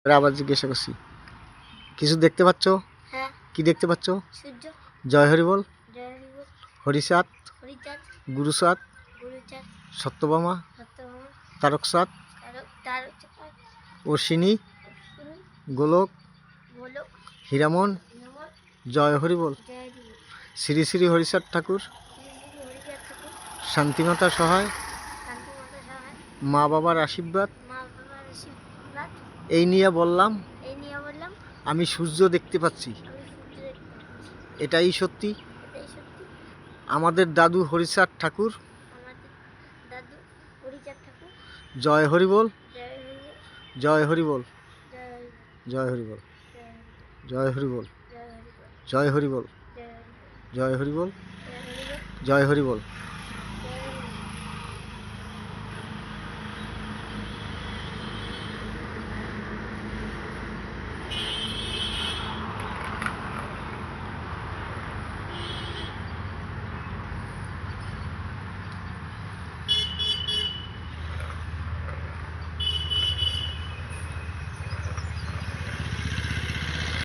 আবার জিজ্ঞাসা করছি, কিছু দেখতে পাচ্ছ? হ্যাঁ। কি দেখতে পাচ্ছ? সূর্য। জয় হরি বল। জয় হরি বল। হরিচাঁদ, হরিচাঁদ, গুরুচাঁদ, গুরুচাঁদ, সত্যভামা, সত্যভামা, তারকচাঁদ, তারকচাঁদ, অশ্বিনী, অশ্বিনী, গোলক, গোলক, হীরামন। হিরমল, জয় হরি বল। জয় হরি বল। শ্রী শ্রী হরিচাঁদ ঠাকুর, শ্রী শ্রী হরিচাঁদ ঠাকুর, শান্তিমাতা সহায়, শান্তিমাতা সহায়, মা বাবার আশীর্বাদ। মা বাবার আশীর্বাদ। এই নিয়ে বললাম, এই নিয়ে বললাম, আমি সূর্য দেখতে পাচ্ছি। আমি সূর্য দেখতে পাচ্ছি। এটাই সত্যি। এটাই সত্যি। আমাদের দাদু হরিচাঁদ ঠাকুর। আমাদের দাদু হরিচাঁদ ঠাকুর। জয় হরি বল। জয় হরি বল। জয় হরি বল। জয় হরি জয় হরি বল। বল। জয় হরি বল। জয় হরি বল। জয় হরি বল। জয় হরি বল। জয় হরি বল। জয় হরি বল।